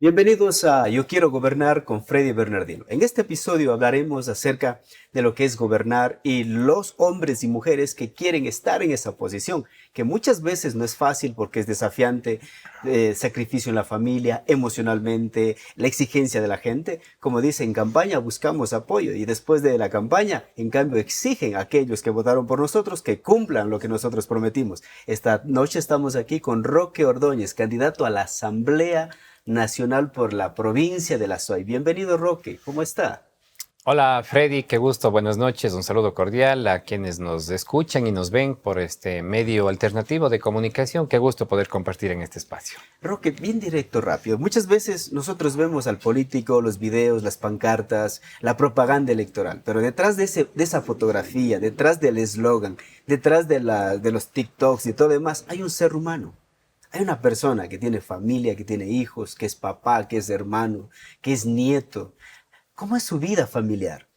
Bienvenidos a Yo quiero gobernar con Freddy Bernardino. En este episodio hablaremos acerca de lo que es gobernar y los hombres y mujeres que quieren estar en esa posición, que muchas veces no es fácil porque es desafiante, sacrificio en la familia, emocionalmente, la exigencia de la gente. Como dice, en campaña buscamos apoyo y después de la campaña, en cambio, exigen a aquellos que votaron por nosotros que cumplan lo que nosotros prometimos. Esta noche estamos aquí con Roque Ordóñez, candidato a la Asamblea Nacional por la provincia de La Suay. Bienvenido, Roque. ¿Cómo está? Hola Freddy, qué gusto, buenas noches, un saludo cordial a quienes nos escuchan y nos ven por este medio alternativo de comunicación. Qué gusto poder compartir en este espacio. Roque, bien directo, rápido. Muchas veces nosotros vemos al político, los videos, las pancartas, la propaganda electoral, pero detrás de esa fotografía, detrás del eslogan, detrás de los TikToks y todo demás, hay un ser humano. Hay una persona que tiene familia, que tiene hijos, que es papá, que es hermano, que es nieto. ¿Cómo es su vida familiar?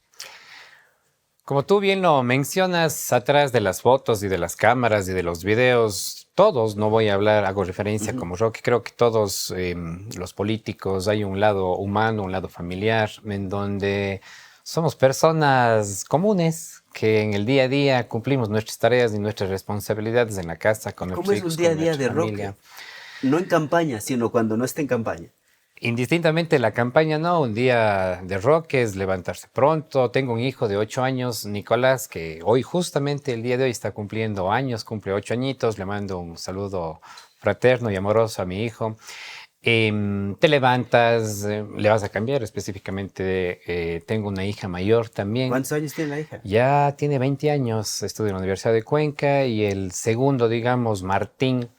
Como tú bien lo mencionas, atrás de las fotos y de las cámaras y de los videos, todos, no voy a hablar, hago referencia Ujú. como Roque, creo que todos los políticos hay un lado humano, un lado familiar, en donde somos personas comunes que en el día a día cumplimos nuestras tareas y nuestras responsabilidades en la casa, con ¿Cómo nuestros es un hijos, día a con día nuestra de familia. Roque? No en campaña, sino cuando no está en campaña. Indistintamente la campaña, no, un día de rock es levantarse pronto. Tengo un hijo de 8 años, Nicolás, que hoy justamente el día de hoy está cumpliendo años, cumple 8 añitos. Le mando un saludo fraterno y amoroso a mi hijo. Te levantas, le vas a cambiar específicamente. Tengo una hija mayor también. ¿Cuántos años tiene la hija? Ya tiene 20 años, estudia en la Universidad de Cuenca y el segundo, digamos, Martín,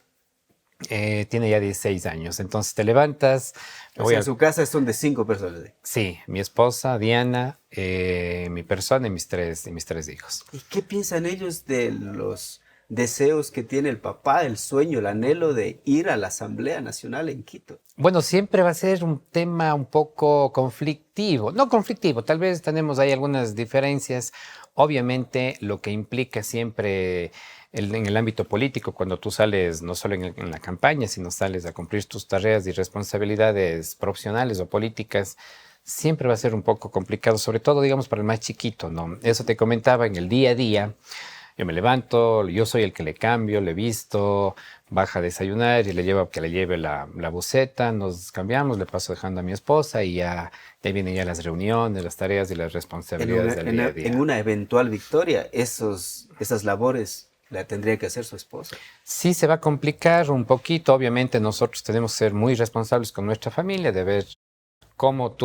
tiene ya 16 años. Entonces te levantas, me O voy sea, al. su casa son de 5 personas. Sí, mi esposa, Diana, mi persona y mis tres hijos. ¿Y qué piensan ellos de los deseos que tiene el papá, el sueño, el anhelo de ir a la Asamblea Nacional en Quito? Bueno, siempre va a ser un tema un poco conflictivo. No conflictivo, tal vez tenemos ahí algunas diferencias. Obviamente, lo que implica siempre en el ámbito político, cuando tú sales no solo en la campaña, sino sales a cumplir tus tareas y responsabilidades profesionales o políticas, siempre va a ser un poco complicado, sobre todo, digamos, para el más chiquito, ¿no? Eso te comentaba en el día a día. Yo me levanto, yo soy el que le cambio, le visto, baja a desayunar y le llevo que le lleve la buceta, nos cambiamos, le paso dejando a mi esposa y ya, de ahí vienen ya las reuniones, las tareas y las responsabilidades del día a En día. una eventual victoria, esas labores la tendría que hacer su esposa. Sí se va a complicar un poquito, obviamente nosotros tenemos que ser muy responsables con nuestra familia, de ver cómo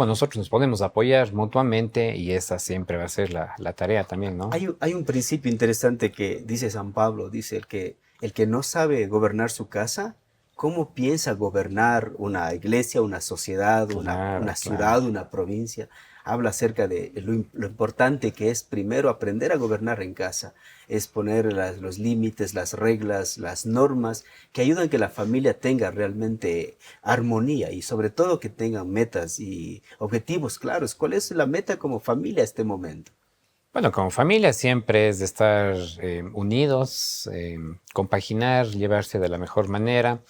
nosotros nos podemos apoyar mutuamente y esa siempre va a ser la tarea también, ¿no? Hay un principio interesante que dice San Pablo, dice el que no sabe gobernar su casa, ¿cómo piensa gobernar una iglesia, una sociedad, Claro, una ciudad, claro. una provincia? Habla acerca de lo importante que es primero aprender a gobernar en casa, es poner los límites, las reglas, las normas que ayudan a que la familia tenga realmente armonía y sobre todo que tengan metas y objetivos claros. ¿Cuál es la meta como familia a este momento? Bueno, como familia siempre es de estar unidos, compaginar, llevarse de la mejor manera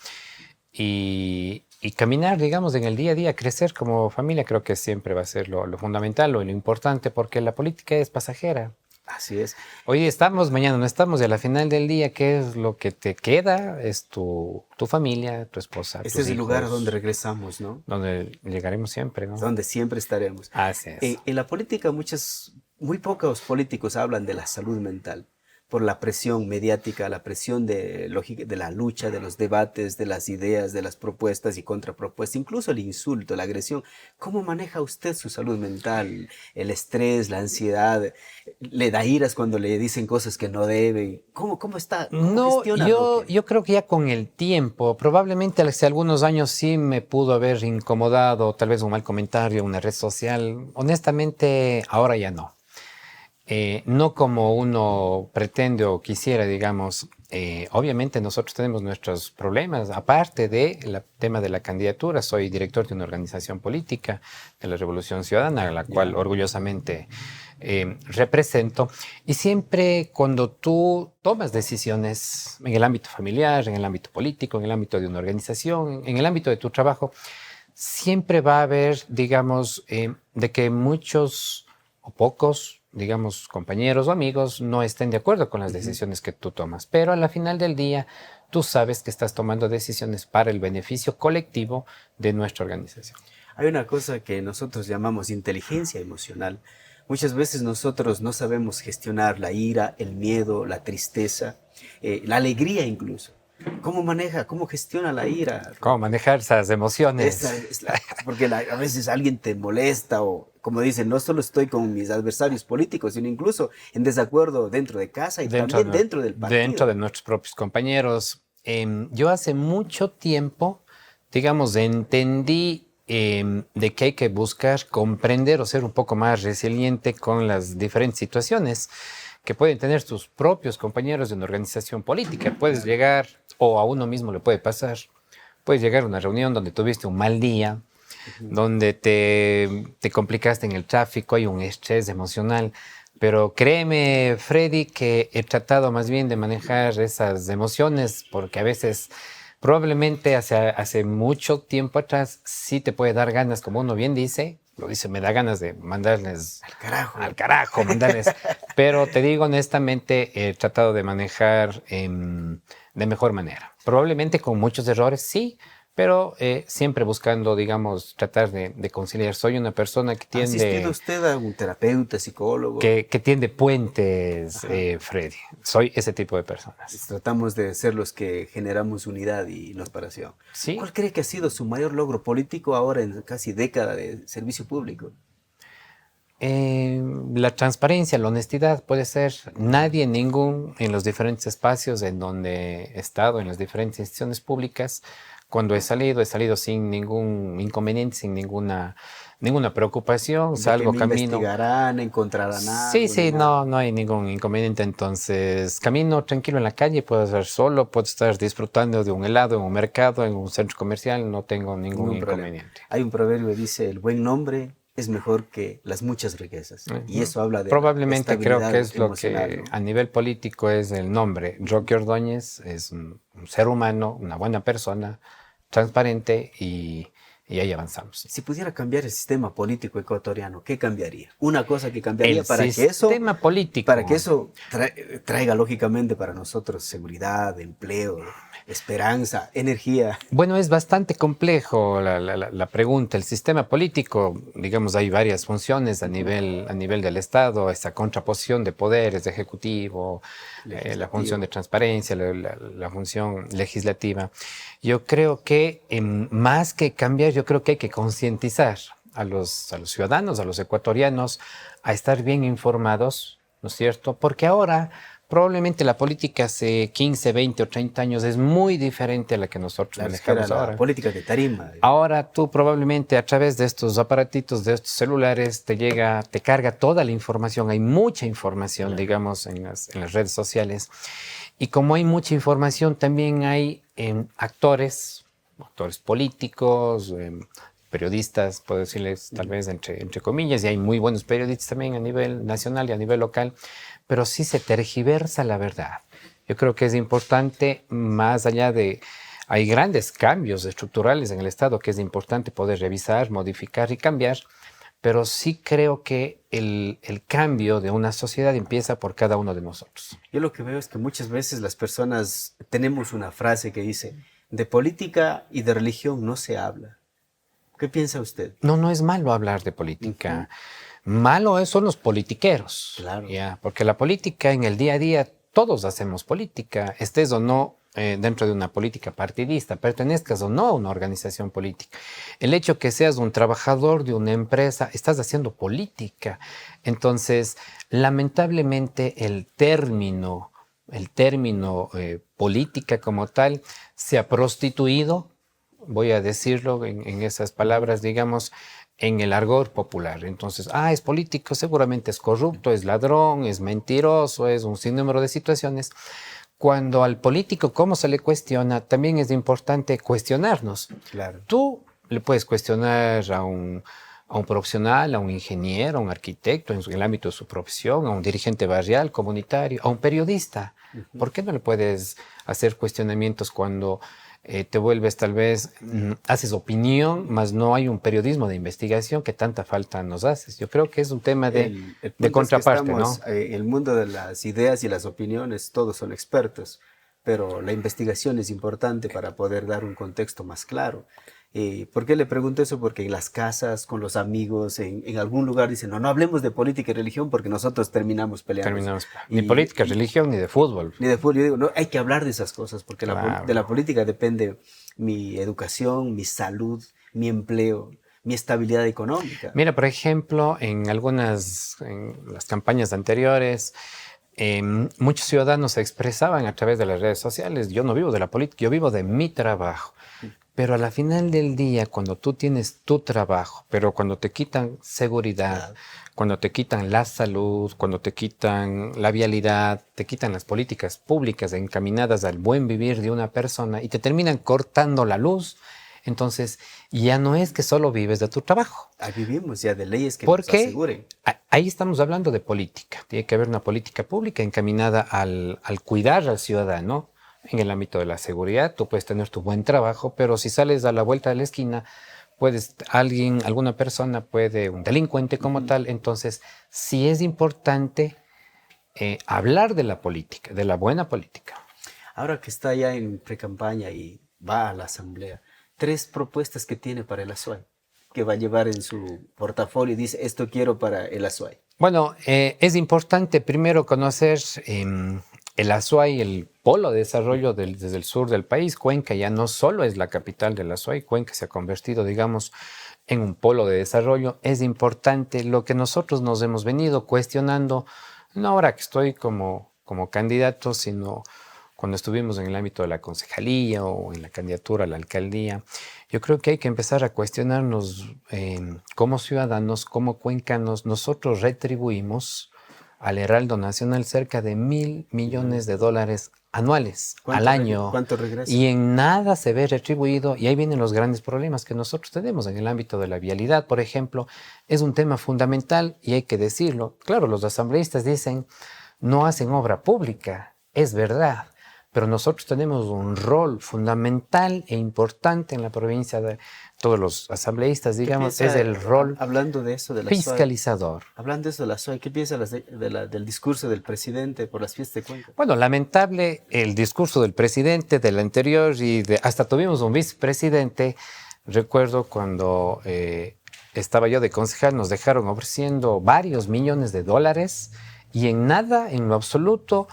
y caminar, digamos, en el día a día, crecer como familia, creo que siempre va a ser lo fundamental o lo importante, porque la política es pasajera. Así es. Hoy estamos, mañana no estamos, y a la final del día, ¿qué es lo que te queda? Es tu familia, tu esposa, Este tus es el lugar a donde hijos, regresamos, ¿no? donde llegaremos siempre, ¿no? Donde siempre estaremos. Así es. En la política muy pocos políticos hablan de la salud mental por la presión mediática, la presión de la lucha, de los debates, de las ideas, de las propuestas y contrapropuestas, incluso el insulto, la agresión. ¿Cómo maneja usted su salud mental? El estrés, la ansiedad, le da iras cuando le dicen cosas que no debe. ¿Cómo está? ¿Cómo No, gestiona yo, Roque? yo creo que ya con el tiempo, probablemente hace algunos años sí me pudo haber incomodado, tal vez un mal comentario, una red social. Honestamente, ahora ya no. No como uno pretende o quisiera, digamos. Obviamente nosotros tenemos nuestros problemas, aparte del tema de la candidatura. Soy director de una organización política de la Revolución Ciudadana, a la cual Ya. orgullosamente represento. Y siempre cuando tú tomas decisiones en el ámbito familiar, en el ámbito político, en el ámbito de una organización, en el ámbito de tu trabajo, siempre va a haber, digamos, de que muchos o pocos, digamos, compañeros o amigos no estén de acuerdo con las decisiones que tú tomas. Pero a la final del día, tú sabes que estás tomando decisiones para el beneficio colectivo de nuestra organización. Hay una cosa que nosotros llamamos inteligencia emocional. Muchas veces nosotros no sabemos gestionar la ira, el miedo, la tristeza, la alegría incluso. ¿Cómo maneja, cómo gestiona la ira? ¿Cómo manejar esas emociones? Porque a veces alguien te molesta o, como dicen, no solo estoy con mis adversarios políticos, sino incluso en desacuerdo dentro de casa y también dentro del partido. Dentro de nuestros propios compañeros. Yo hace mucho tiempo, digamos, entendí de que hay que buscar comprender o ser un poco más resiliente con las diferentes situaciones que pueden tener tus propios compañeros de una organización política. Puedes llegar, o a uno mismo le puede pasar, puedes llegar a una reunión donde tuviste un mal día, donde te complicaste en el tráfico, hay un estrés emocional. Pero créeme, Freddy, que he tratado más bien de manejar esas emociones porque a veces, probablemente hace mucho tiempo atrás, sí te puede dar ganas, como uno bien dice, lo dice, me da ganas de mandarles al carajo, mandarles. Pero te digo honestamente, he tratado de manejar de mejor manera. Probablemente con muchos errores, sí, pero siempre buscando, digamos, tratar de conciliar. Soy una persona que tiende... ¿Ha asistido usted a un terapeuta, psicólogo? Que tiende puentes, Freddy. Soy ese tipo de personas. Tratamos de ser los que generamos unidad y no separación. ¿Sí? ¿Cuál cree que ha sido su mayor logro político ahora en casi década de servicio público? La transparencia, la honestidad puede ser. Nadie, en los diferentes espacios en donde he estado, en las diferentes instituciones públicas, cuando he salido sin ningún inconveniente, sin ninguna preocupación, salgo camino. Investigarán, encontrarán algo. Sí, no hay ningún inconveniente. Entonces, camino tranquilo en la calle, puedo estar solo, puedo estar disfrutando de un helado en un mercado, en un centro comercial, no tengo ningún inconveniente. Hay un proverbio que dice, el buen nombre es mejor que las muchas riquezas. Y eso habla de probablemente creo que es lo que ¿no? a nivel político es el nombre. Roque Ordóñez es un ser humano, una buena persona, transparente y ahí avanzamos. Si pudiera cambiar el sistema político ecuatoriano, ¿qué cambiaría? Una cosa que cambiaría para que eso traiga lógicamente para nosotros seguridad, empleo, esperanza, energía. Bueno, es bastante complejo la pregunta. El sistema político, digamos, hay varias funciones a nivel del Estado, esa contraposición de poderes, de ejecutivo, la función de transparencia, la función legislativa. Yo creo que más que cambiar, yo creo que hay que concientizar a los ciudadanos, a los ecuatorianos, a estar bien informados, ¿no es cierto? Porque ahora probablemente la política hace 15, 20 o 30 años es muy diferente a la que nosotros manejamos ahora. La política de tarima. Ahora tú probablemente a través de estos aparatitos, de estos celulares, te carga toda la información. Hay mucha información, digamos, en las redes sociales. Y como hay mucha información, también hay actores políticos, periodistas, puedo decirles tal vez entre comillas, y hay muy buenos periodistas también a nivel nacional y a nivel local, pero sí se tergiversa la verdad. Yo creo que es importante, más allá de... Hay grandes cambios estructurales en el Estado que es importante poder revisar, modificar y cambiar, pero sí creo que el cambio de una sociedad empieza por cada uno de nosotros. Yo lo que veo es que muchas veces las personas tenemos una frase que dice, de política y de religión no se habla. ¿Qué piensa usted? No es malo hablar de política. Malo son los politiqueros. Claro. ¿Ya? Porque la política en el día a día, todos hacemos política, estés o no dentro de una política partidista, pertenezcas o no a una organización política. El hecho que seas un trabajador de una empresa, estás haciendo política. Entonces, lamentablemente, el término política como tal se ha prostituido, voy a decirlo en esas palabras, digamos, en el argot popular. Entonces, es político, seguramente es corrupto, es ladrón, es mentiroso, es un sinnúmero de situaciones. Cuando al político, ¿cómo se le cuestiona? También es importante cuestionarnos. Claro. Tú le puedes cuestionar a un profesional, a un ingeniero, a un arquitecto en el ámbito de su profesión, a un dirigente barrial, comunitario, a un periodista. ¿Por qué no le puedes hacer cuestionamientos cuando te vuelves tal vez, haces opinión, más no hay un periodismo de investigación que tanta falta nos haces. Yo creo que es un tema El de punto es que contraparte, ¿no? estamos, el mundo de las ideas y las opiniones, todos son expertos, pero la investigación es importante para poder dar un contexto más claro. ¿Por qué le pregunto eso? Porque en las casas, con los amigos, en algún lugar dicen, no, no hablemos de política y religión porque nosotros terminamos peleando. Terminamos. Ni política, religión, ni de fútbol. Ni de fútbol. Yo digo, no, hay que hablar de esas cosas porque Claro. de la política depende mi educación, mi salud, mi empleo, mi estabilidad económica. Mira, por ejemplo, en las campañas anteriores, muchos ciudadanos se expresaban a través de las redes sociales. Yo no vivo de la política, yo vivo de mi trabajo. Pero a la final del día, cuando tú tienes tu trabajo, pero cuando te quitan seguridad, Claro. cuando te quitan la salud, cuando te quitan la vialidad, te quitan las políticas públicas encaminadas al buen vivir de una persona y te terminan cortando la luz, entonces ya no es que solo vives de tu trabajo. Ahí vivimos ya de leyes que nos Porque aseguren. ahí estamos hablando de política. Tiene que haber una política pública encaminada al cuidar al ciudadano. En el ámbito de la seguridad, tú puedes tener tu buen trabajo, pero si sales a la vuelta de la esquina, alguna persona puede, un delincuente como tal, entonces sí es importante hablar de la política, de la buena política. Ahora que está ya en precampaña y va a la asamblea, 3 propuestas que tiene para el Azuay, que va a llevar en su portafolio y dice, esto quiero para el Azuay. Bueno, es importante primero conocer el Azuay, el polo de desarrollo desde el sur del país. Cuenca ya no solo es la capital del Azuay, Cuenca se ha convertido, digamos, en un polo de desarrollo. Es importante lo que nosotros nos hemos venido cuestionando, no ahora que estoy como candidato, sino cuando estuvimos en el ámbito de la concejalía o en la candidatura a la alcaldía. Yo creo que hay que empezar a cuestionarnos como ciudadanos, como cuencanos. Nosotros retribuimos al Heraldo Nacional cerca de $1.000 millones anuales al año. ¿Cuánto regresa? Y en nada se ve retribuido, y ahí vienen los grandes problemas que nosotros tenemos en el ámbito de la vialidad, por ejemplo. Es un tema fundamental y hay que decirlo. Claro, los asambleístas dicen, no hacen obra pública, es verdad, pero nosotros tenemos un rol fundamental e importante en la provincia de todos los asambleístas, digamos, es el rol hablando de eso de la fiscalizador. Hablando de eso de la SOE, ¿qué piensa del discurso del presidente por las fiestas de Cuenca? Bueno, lamentable el discurso del presidente, del anterior, y hasta tuvimos un vicepresidente. Recuerdo cuando estaba yo de concejal, nos dejaron ofreciendo varios millones de dólares y en nada, en lo absoluto,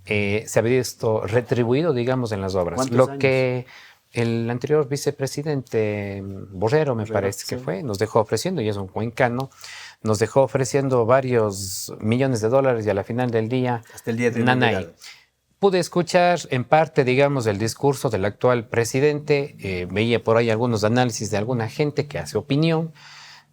se había visto retribuido, digamos, en las obras. ¿Cuántos años? Que el anterior vicepresidente Borrero, me parece que fue, nos dejó ofreciendo, y es un cuencano, nos dejó ofreciendo varios millones de dólares y a la final del día, hasta el día de nanay. Pude escuchar en parte, digamos, el discurso del actual presidente, veía por ahí algunos análisis de alguna gente que hace opinión,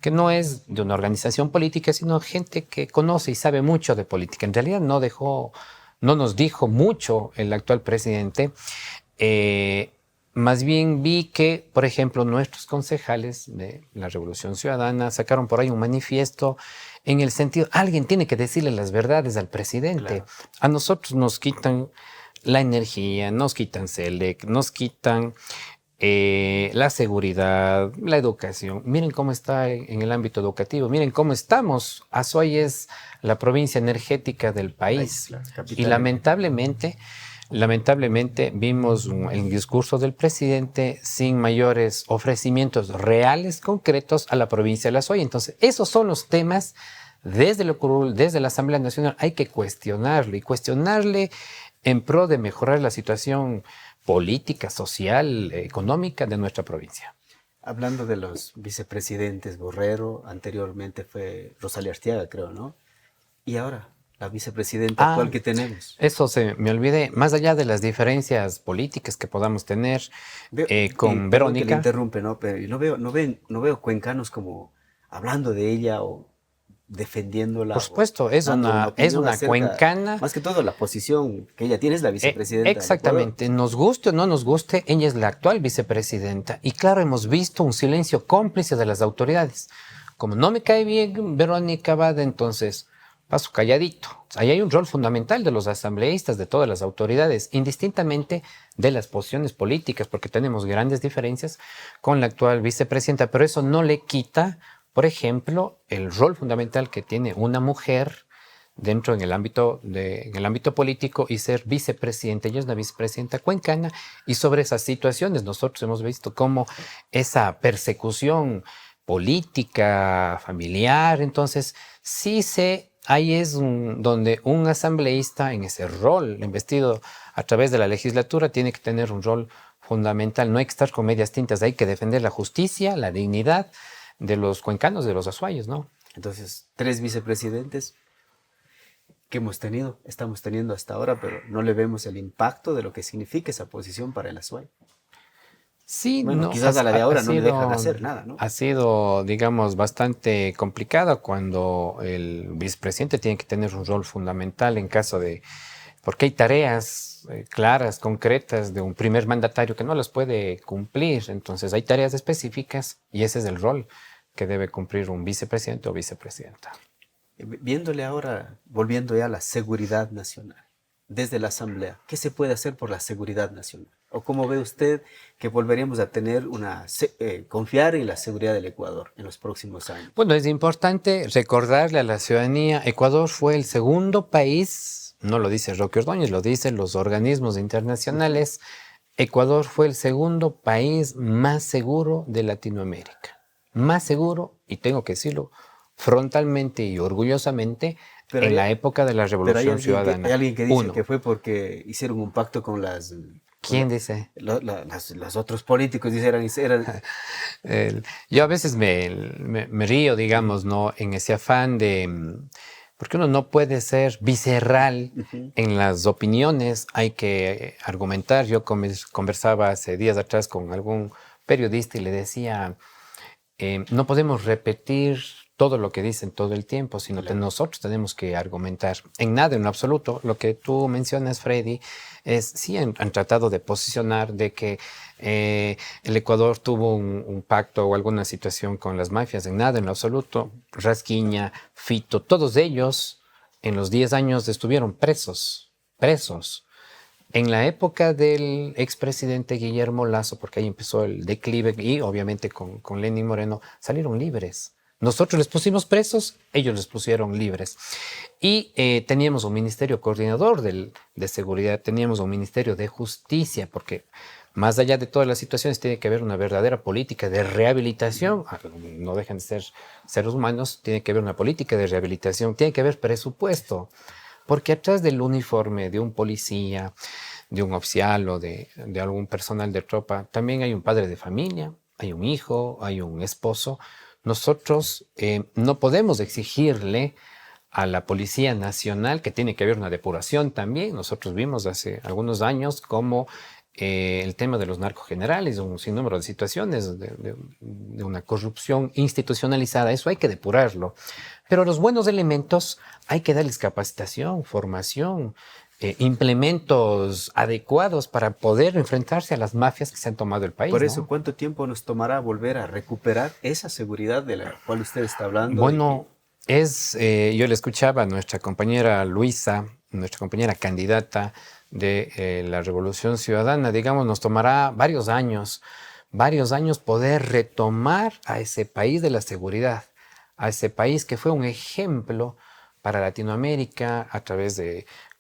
que no es de una organización política, sino gente que conoce y sabe mucho de política. En realidad no nos dijo mucho el actual presidente. Más bien vi que, por ejemplo, nuestros concejales de la Revolución Ciudadana sacaron por ahí un manifiesto en el sentido, alguien tiene que decirle las verdades al presidente. Claro. A nosotros nos quitan la energía, nos quitan CELEC, nos quitan la seguridad, la educación. Miren cómo está en el ámbito educativo, miren cómo estamos. Azuay es la provincia energética del país. Claro, y lamentablemente vimos el discurso del presidente sin mayores ofrecimientos reales, concretos a la provincia de Azuay. Entonces, esos son los temas desde la curul, desde la Asamblea Nacional. Hay que cuestionarlo y cuestionarle en pro de mejorar la situación política, social, económica de nuestra provincia. Hablando de los vicepresidentes, Borrero, anteriormente fue Rosalía Arteaga, creo, ¿no? Y ahora, la vicepresidenta actual que tenemos. Eso se me olvidé. Más allá de las diferencias políticas que podamos tener con Verónica. Que le interrumpe, ¿no? Pero no veo cuencanos como hablando de ella o defendiéndola. Por supuesto, es una cuencana. Más que todo la posición que ella tiene es la vicepresidenta. Exactamente, nos guste o no nos guste, ella es la actual vicepresidenta. Y claro, hemos visto un silencio cómplice de las autoridades. Como no me cae bien Verónica Abad, entonces paso calladito. Ahí hay un rol fundamental de los asambleístas, de todas las autoridades, indistintamente de las posiciones políticas, porque tenemos grandes diferencias con la actual vicepresidenta, pero eso no le quita, por ejemplo, el rol fundamental que tiene una mujer dentro en el ámbito político y ser vicepresidenta. Ella es una vicepresidenta cuencana y sobre esas situaciones nosotros hemos visto cómo esa persecución política, familiar, entonces ahí es donde un asambleísta en ese rol investido a través de la legislatura tiene que tener un rol fundamental. No hay que estar con medias tintas, hay que defender la justicia, la dignidad de los cuencanos, de los azuayos, ¿no? Entonces, 3 vicepresidentes que estamos teniendo hasta ahora, pero no le vemos el impacto de lo que significa esa posición para el Azuay. Sí, Bueno, no, quizás a la de ahora no le dejan hacer nada, ¿no? ha sido, digamos, bastante complicado cuando el vicepresidente tiene que tener un rol fundamental en caso de, porque hay tareas claras, concretas de un primer mandatario que no las puede cumplir. Entonces hay tareas específicas y ese es el rol que debe cumplir un vicepresidente o vicepresidenta. Viéndole ahora, volviendo ya a la seguridad nacional, desde la Asamblea, ¿qué se puede hacer por la seguridad nacional? ¿O cómo ve usted que volveríamos a tener confiar en la seguridad del Ecuador en los próximos años? Bueno, es importante recordarle a la ciudadanía, Ecuador fue el segundo país, no lo dice Roque Ordóñez, lo dicen los organismos internacionales, Ecuador fue el segundo país más seguro de Latinoamérica. Más seguro, y tengo que decirlo frontalmente y orgullosamente, en la época de la Revolución Ciudadana. Hay alguien que dice que fue porque hicieron un pacto con las... ¿Quién dice? Los otros políticos eran yo a veces me río, digamos, ¿no? En ese afán de... Porque uno no puede ser visceral en las opiniones, hay que argumentar. Yo conversaba hace días atrás con algún periodista y le decía, no podemos repetir todo lo que dicen todo el tiempo, sino que nosotros tenemos que argumentar. En nada, en lo absoluto, lo que tú mencionas, Freddy, es sí han tratado de posicionar de que el Ecuador tuvo un pacto o alguna situación con las mafias. En nada, en lo absoluto. Rasquiña, Fito, todos ellos en los 10 años estuvieron presos. En la época del expresidente Guillermo Lasso, porque ahí empezó el declive y obviamente con Lenín Moreno, salieron libres. Nosotros les pusimos presos, ellos les pusieron libres. Y teníamos un ministerio coordinador de seguridad, teníamos un ministerio de justicia, porque más allá de todas las situaciones tiene que haber una verdadera política de rehabilitación. No dejan de ser seres humanos, tiene que haber una política de rehabilitación, tiene que haber presupuesto. Porque atrás del uniforme de un policía, de un oficial o de algún personal de tropa, también hay un padre de familia, hay un hijo, hay un esposo. Nosotros no podemos exigirle a la Policía Nacional que tiene que haber una depuración también. Nosotros vimos hace algunos años cómo el tema de los narcogenerales, un sinnúmero de situaciones de una corrupción institucionalizada, eso hay que depurarlo. Pero los buenos elementos hay que darles capacitación, formación, implementos adecuados para poder enfrentarse a las mafias que se han tomado el país. Por eso, ¿no? ¿cuánto tiempo nos tomará volver a recuperar esa seguridad de la cual usted está hablando? Bueno, yo le escuchaba a nuestra compañera Luisa, nuestra compañera candidata de la Revolución Ciudadana, digamos, nos tomará varios años poder retomar a ese país de la seguridad, a ese país que fue un ejemplo para Latinoamérica a través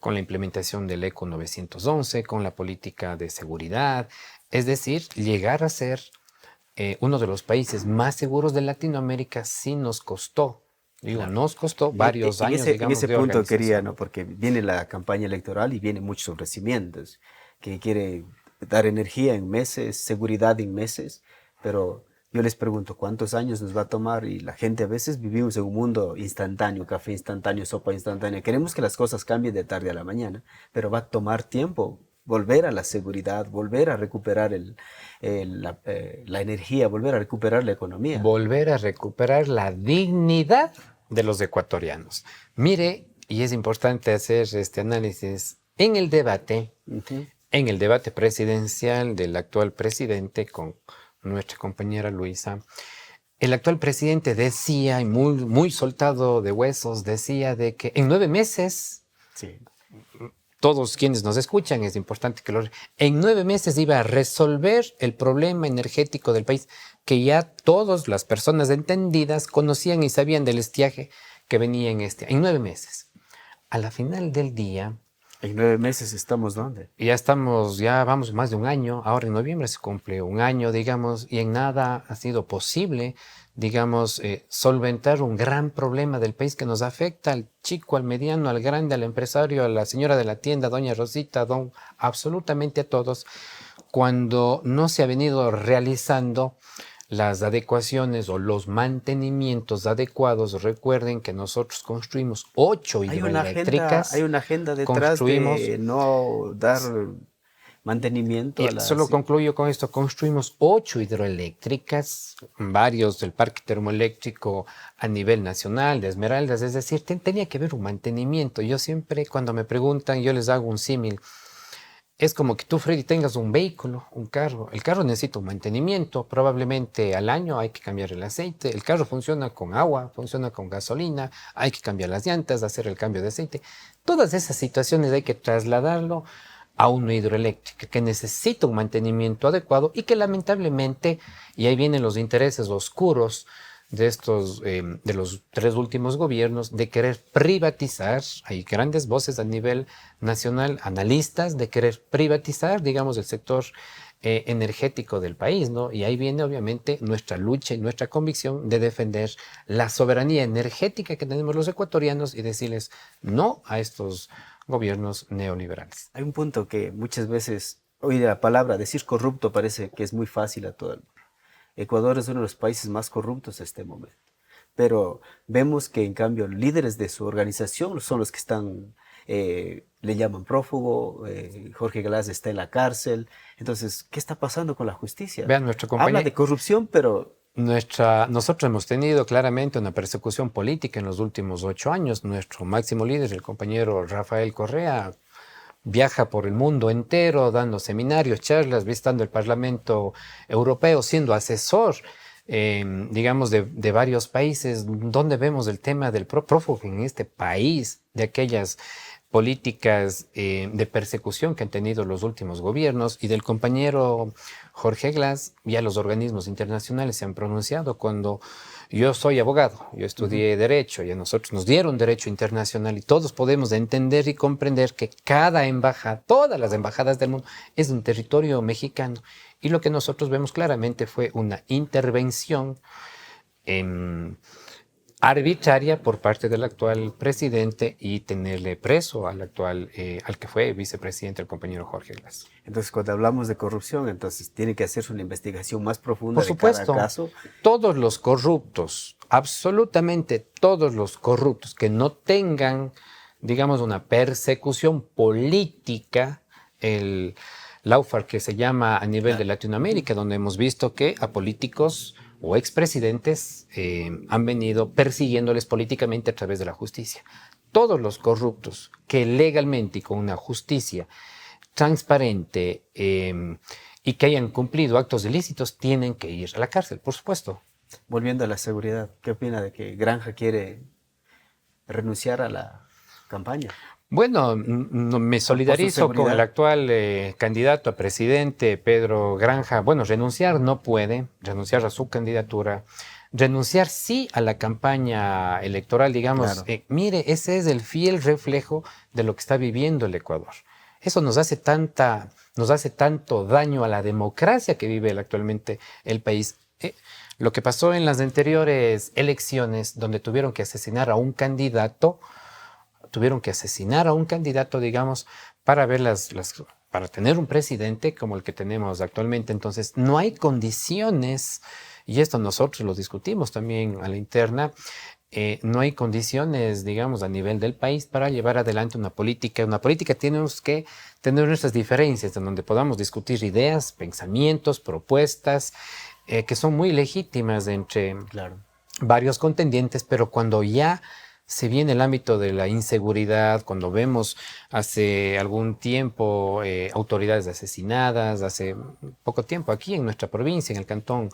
con la implementación del ECO 911, con la política de seguridad, es decir, llegar a ser uno de los países más seguros de Latinoamérica sí nos costó. Nos costó varios años, en ese de punto quería, organización. ¿no? Porque viene la campaña electoral y vienen muchos ofrecimientos, que quiere dar energía en meses, seguridad en meses, pero yo les pregunto, ¿cuántos años nos va a tomar? Y la gente a veces vivimos en un mundo instantáneo, café instantáneo, sopa instantánea. Queremos que las cosas cambien de tarde a la mañana, pero va a tomar tiempo volver a la seguridad, volver a recuperar la energía, volver a recuperar la economía. Volver a recuperar la dignidad de los ecuatorianos. Mire, y es importante hacer este análisis en el debate presidencial del actual presidente con nuestra compañera Luisa. el actual presidente decía, y muy soltado de huesos, decía de que en 9 meses, Sí. todos quienes nos escuchan, es importante que en 9 meses iba a resolver el problema energético del país, que ya todas las personas entendidas conocían y sabían del estiaje que venía en 9 meses. A la final del día, En 9 meses estamos ¿dónde? ya vamos más de un año, ahora en noviembre se cumple un año, digamos, y en nada ha sido posible, digamos, solventar un gran problema del país que nos afecta al chico, al mediano, al grande, al empresario, a la señora de la tienda, doña Rosita, absolutamente a todos, cuando no se ha venido realizando las adecuaciones o los mantenimientos adecuados. Recuerden que nosotros construimos 8 hidroeléctricas. Hay una agenda detrás Construimos, de no dar mantenimiento a y solo las... concluyo con esto, construimos 8 hidroeléctricas, varios del parque termoeléctrico a nivel nacional, de Esmeraldas, es decir, tenía que haber un mantenimiento. Yo siempre, cuando me preguntan, yo les hago un símil. Es como que tú, Freddy, tengas un vehículo, un carro. El carro necesita un mantenimiento. Probablemente al año hay que cambiar el aceite. El carro funciona con agua, funciona con gasolina. Hay que cambiar las llantas, hacer el cambio de aceite. Todas esas situaciones hay que trasladarlo a una hidroeléctrica que necesita un mantenimiento adecuado y que lamentablemente, y ahí vienen los intereses oscuros de de los 3 últimos gobiernos, de querer privatizar. Hay grandes voces a nivel nacional, analistas, de querer privatizar, digamos, el sector energético del país, ¿no? Y ahí viene obviamente nuestra lucha y nuestra convicción de defender la soberanía energética que tenemos los ecuatorianos y decirles no a estos gobiernos neoliberales. Hay un punto que muchas veces, oye, la palabra decir corrupto parece que es muy fácil a todo el mundo. Ecuador es uno de los países más corruptos en este momento. Pero vemos que en cambio líderes de su organización son los que están, le llaman prófugo, Jorge Glass está en la cárcel. Entonces, ¿qué está pasando con la justicia? Vean, nuestro Habla compañero... de corrupción, pero... Nosotros hemos tenido claramente una persecución política en los últimos 8 años. Nuestro máximo líder, el compañero Rafael Correa, viaja por el mundo entero dando seminarios, charlas, visitando el Parlamento Europeo, siendo asesor, digamos, de varios países, donde vemos el tema del prófugo en este país, de aquellas políticas de persecución que han tenido los últimos gobiernos, y del compañero Jorge Glass. Ya los organismos internacionales se han pronunciado. Cuando yo soy abogado, yo estudié Derecho, y a nosotros nos dieron Derecho Internacional, y todos podemos entender y comprender que cada embajada, todas las embajadas del mundo, es un territorio mexicano. Y lo que nosotros vemos claramente fue una intervención arbitraria por parte del actual presidente, y tenerle preso al al que fue vicepresidente, el compañero Jorge Glass. Entonces, cuando hablamos de corrupción, entonces tiene que hacerse una investigación más profunda Por de cada supuesto, caso. todos los corruptos, absolutamente todos los corruptos que no tengan, digamos, una persecución política, el lawfare que se llama a nivel de Latinoamérica, donde hemos visto que a políticos o expresidentes han venido persiguiéndoles políticamente a través de la justicia. Todos los corruptos que legalmente y con una justicia transparente y que hayan cumplido actos ilícitos tienen que ir a la cárcel, por supuesto. Volviendo a la seguridad, ¿qué opina de que Granja quiere renunciar a la campaña? Bueno, me solidarizo con el actual candidato a presidente, Pedro Granja. Bueno, renunciar no puede, renunciar a su candidatura, renunciar sí a la campaña electoral, digamos. Claro. Mire, ese es el fiel reflejo de lo que está viviendo el Ecuador. Eso nos hace tanto daño a la democracia que vive actualmente el país. Lo que pasó en las anteriores elecciones, donde tuvieron que asesinar a un candidato, digamos, para ver para tener un presidente como el que tenemos actualmente. Entonces, no hay condiciones, y esto nosotros lo discutimos también a la interna, no hay condiciones, digamos, a nivel del país para llevar adelante una política. Una política tenemos que tener nuestras diferencias, en donde podamos discutir ideas, pensamientos, propuestas, que son muy legítimas entre varios contendientes, pero cuando ya se viene el ámbito de la inseguridad, cuando vemos hace algún tiempo autoridades asesinadas, hace poco tiempo aquí en nuestra provincia, en el cantón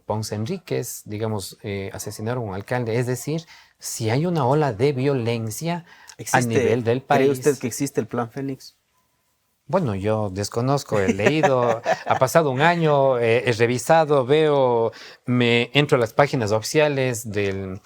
Ponce Enríquez, digamos, asesinaron a un alcalde. Es decir, si hay una ola de violencia a nivel del ¿Cree usted país. que existe el Plan Fénix? Bueno, yo desconozco, he leído, ha pasado un año, he revisado, veo, me entro a las páginas oficiales del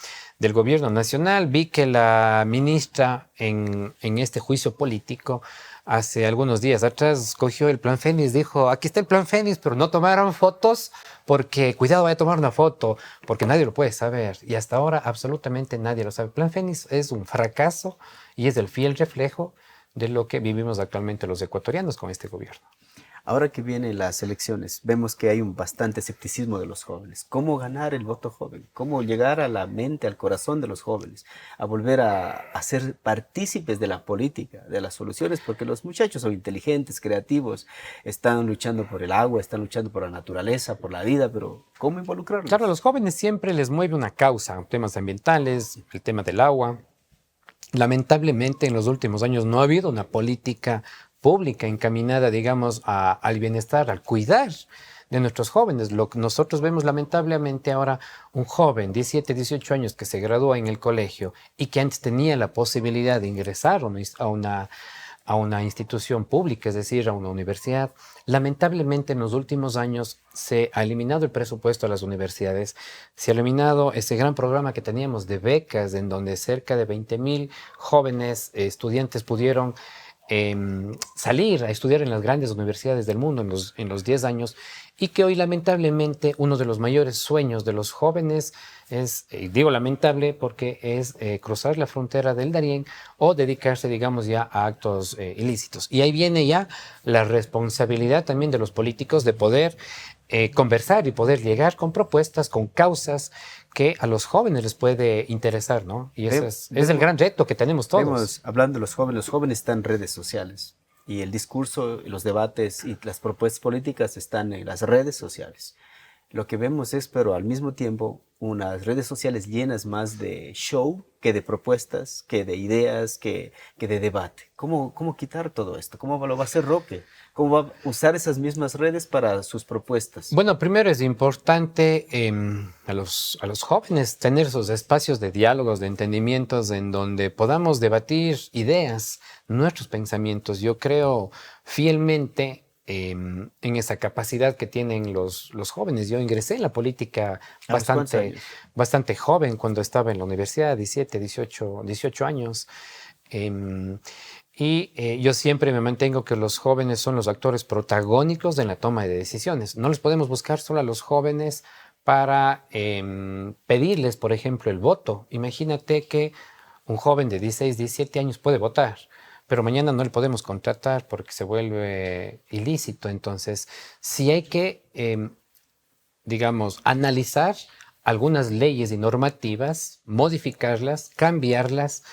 gobierno nacional, vi que la ministra en este juicio político hace algunos días atrás cogió el Plan Fénix, dijo, aquí está el Plan Fénix, pero no tomaron fotos porque, cuidado, voy a tomar una foto, porque nadie lo puede saber. Y hasta ahora absolutamente nadie lo sabe. Plan Fénix es un fracaso y es el fiel reflejo de lo que vivimos actualmente los ecuatorianos con este gobierno. Ahora que vienen las elecciones, vemos que hay un bastante escepticismo de los jóvenes. ¿Cómo ganar el voto joven? ¿Cómo llegar a la mente, al corazón de los jóvenes? A volver a ser partícipes de la política, de las soluciones, porque los muchachos son inteligentes, creativos, están luchando por el agua, están luchando por la naturaleza, por la vida, pero ¿cómo involucrarlos? Claro, a los jóvenes siempre les mueve una causa, temas ambientales, el tema del agua. Lamentablemente, en los últimos años no ha habido una política pública encaminada, digamos, al bienestar, al cuidar de nuestros jóvenes. Lo que nosotros vemos lamentablemente ahora, un joven, 17, 18 años, que se gradúa en el colegio y que antes tenía la posibilidad de ingresar a una institución pública, es decir, a una universidad. Lamentablemente, en los últimos años se ha eliminado el presupuesto a las universidades, se ha eliminado ese gran programa que teníamos de becas, en donde cerca de 20,000 jóvenes estudiantes pudieron salir a estudiar en las grandes universidades del mundo en los 10 años, y que hoy lamentablemente uno de los mayores sueños de los jóvenes es, digo lamentable porque es cruzar la frontera del Darién o dedicarse, digamos, ya a actos ilícitos. Y ahí viene ya la responsabilidad también de los políticos de poder conversar y poder llegar con propuestas, con causas que a los jóvenes les puede interesar, ¿no? Y ese es el gran reto que tenemos todos. Vemos, hablando de los jóvenes están en redes sociales y el discurso, los debates y las propuestas políticas están en las redes sociales. Lo que vemos es, pero al mismo tiempo, unas redes sociales llenas más de show que de propuestas, que de ideas, que de debate. ¿Cómo quitar todo esto? ¿Cómo lo va a hacer Roque? ¿Cómo va a usar esas mismas redes para sus propuestas? Bueno, primero es importante a los jóvenes tener esos espacios de diálogos, de entendimientos, en donde podamos debatir ideas, nuestros pensamientos. Yo creo fielmente en esa capacidad que tienen los jóvenes. Yo ingresé en la política bastante joven, cuando estaba en la universidad, 17, 18 años. Yo siempre me mantengo que los jóvenes son los actores protagónicos en la toma de decisiones. No les podemos buscar solo a los jóvenes para pedirles, por ejemplo, el voto. Imagínate que un joven de 16, 17 años puede votar, pero mañana no le podemos contratar porque se vuelve ilícito. Entonces, sí hay que, digamos, analizar algunas leyes y normativas, modificarlas, cambiarlas,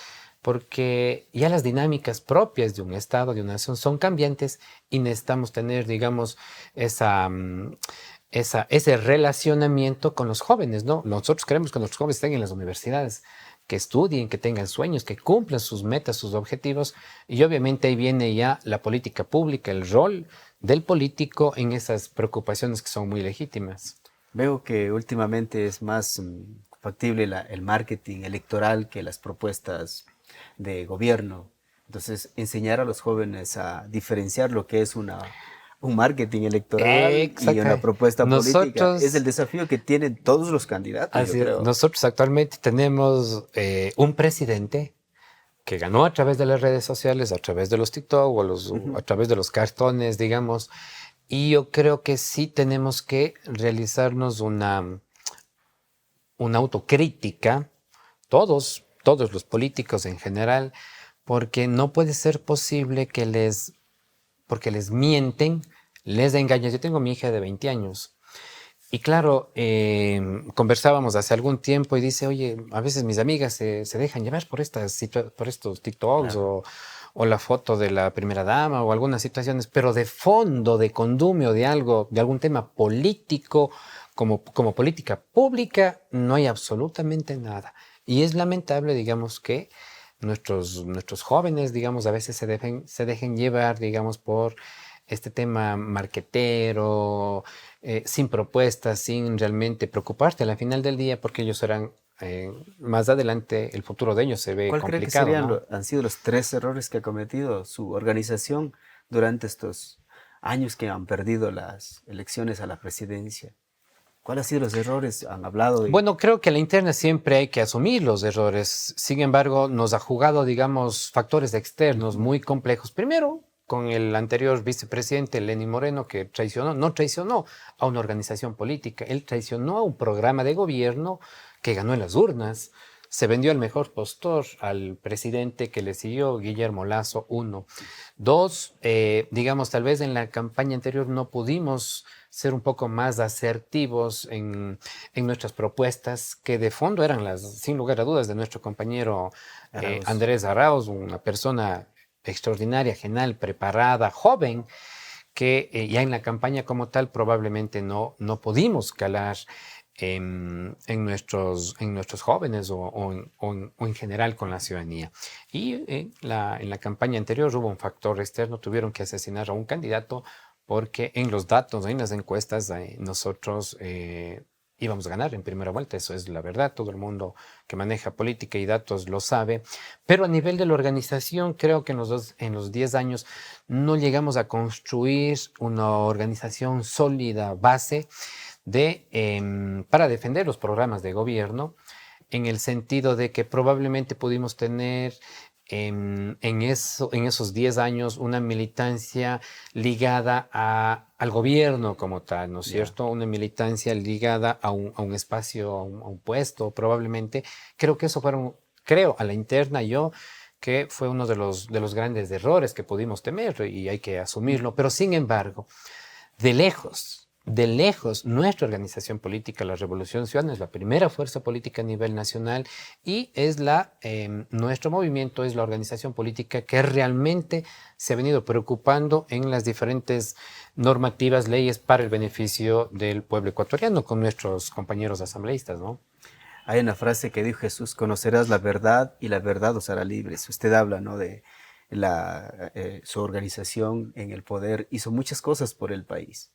porque ya las dinámicas propias de un Estado, de una nación, son cambiantes y necesitamos tener, digamos, ese relacionamiento con los jóvenes, ¿no? Nosotros queremos que nuestros jóvenes estén en las universidades, que estudien, que tengan sueños, que cumplan sus metas, sus objetivos, y obviamente ahí viene ya la política pública, el rol del político en esas preocupaciones que son muy legítimas. Veo que últimamente es más factible el marketing electoral que las propuestas de gobierno. Entonces, enseñar a los jóvenes a diferenciar lo que es un marketing electoral y una propuesta política es el desafío que tienen todos los candidatos, yo creo. Nosotros actualmente tenemos un presidente que ganó a través de las redes sociales, a través de los TikTok o a través de los cartones, digamos, y yo creo que sí tenemos que realizarnos una autocrítica, todos los políticos en general, porque no puede ser posible que porque les mienten, les engañan. Yo tengo mi hija de 20 años y claro, conversábamos hace algún tiempo y dice, oye, a veces mis amigas se dejan llevar por estos TikToks, claro, o la foto de la primera dama o algunas situaciones, pero de fondo, de condumio de algún tema político, como política pública, no hay absolutamente nada. Y es lamentable, digamos, que nuestros jóvenes, digamos, a veces se dejen llevar, digamos, por este tema marquetero, sin propuestas, sin realmente preocuparte al final del día, porque ellos serán, más adelante, el futuro de ellos se ve ¿Cuál cree que complicado, serían ¿no? han sido los tres errores que ha cometido su organización durante estos años que han perdido las elecciones a la presidencia? ¿Cuáles han sido los errores? Han hablado de... Bueno, creo que a la interna siempre hay que asumir los errores. Sin embargo, nos ha jugado, digamos, factores externos muy complejos. Primero, con el anterior vicepresidente Lenín Moreno, que no traicionó a una organización política, él traicionó a un programa de gobierno que ganó en las urnas. Se vendió al mejor postor, al presidente que le siguió, Guillermo Lasso, uno. Dos, digamos, tal vez en la campaña anterior no pudimos ser un poco más asertivos en nuestras propuestas, que de fondo eran las, sin lugar a dudas, de nuestro compañero Arauz. Andrés Arauz, una persona extraordinaria, genial, preparada, joven, que ya en la campaña como tal probablemente no pudimos calar en nuestros jóvenes o en general con la ciudadanía. Y en la campaña anterior hubo un factor externo, tuvieron que asesinar a un candidato porque en los datos, en las encuestas, nosotros íbamos a ganar en primera vuelta, eso es la verdad, todo el mundo que maneja política y datos lo sabe, pero a nivel de la organización, creo que en los 10 años no llegamos a construir una organización sólida, base, para defender los programas de gobierno, en el sentido de que probablemente pudimos tener en esos 10 años una militancia ligada al gobierno como tal, ¿no es Ya. cierto? Una militancia ligada a un espacio, a un puesto, probablemente. Creo que eso creo a la interna yo, que fue uno de los grandes errores que pudimos temer y hay que asumirlo, pero sin embargo, de lejos, nuestra organización política, la Revolución Ciudadana, es la primera fuerza política a nivel nacional y es nuestro movimiento es la organización política que realmente se ha venido preocupando en las diferentes normativas, leyes para el beneficio del pueblo ecuatoriano con nuestros compañeros asambleístas, ¿no? Hay una frase que dijo Jesús: conocerás la verdad y la verdad os hará libres. Usted habla, ¿no?, de su organización en el poder, hizo muchas cosas por el país.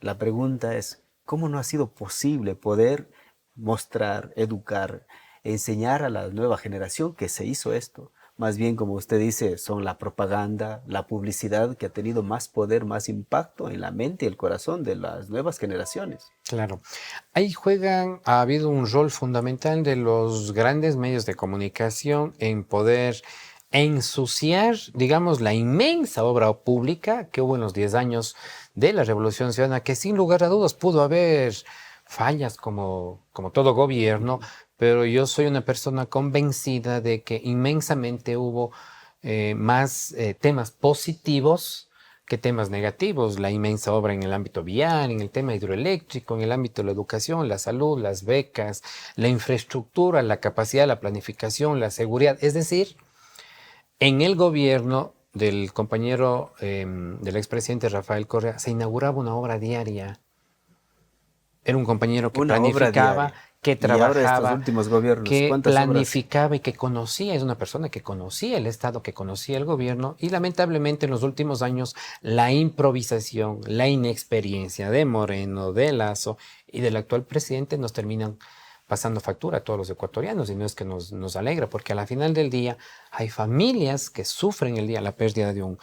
La pregunta es, ¿cómo no ha sido posible poder mostrar, educar, enseñar a la nueva generación que se hizo esto? Más bien, como usted dice, son la propaganda, la publicidad que ha tenido más poder, más impacto en la mente y el corazón de las nuevas generaciones. Claro. Ha habido un rol fundamental de los grandes medios de comunicación en poder ensuciar, digamos, la inmensa obra pública que hubo en los 10 años de la Revolución Ciudadana, que sin lugar a dudas pudo haber fallas como todo gobierno, pero yo soy una persona convencida de que inmensamente hubo más temas positivos que temas negativos, la inmensa obra en el ámbito vial, en el tema hidroeléctrico, en el ámbito de la educación, la salud, las becas, la infraestructura, la capacidad, la planificación, la seguridad. Es decir, en el gobierno del compañero del expresidente Rafael Correa se inauguraba una obra diaria. Era un compañero que Una obra planificaba, diaria. que Y ahora estos trabajaba, últimos gobiernos, que ¿cuántas obras? planificaba y que conocía, es una persona que conocía el Estado, que conocía el gobierno y lamentablemente en los últimos años la improvisación, la inexperiencia de Moreno, de Lasso y del actual presidente nos terminan pasando factura a todos los ecuatorianos y no es que nos alegra porque a la final del día hay familias que sufren el día la pérdida de un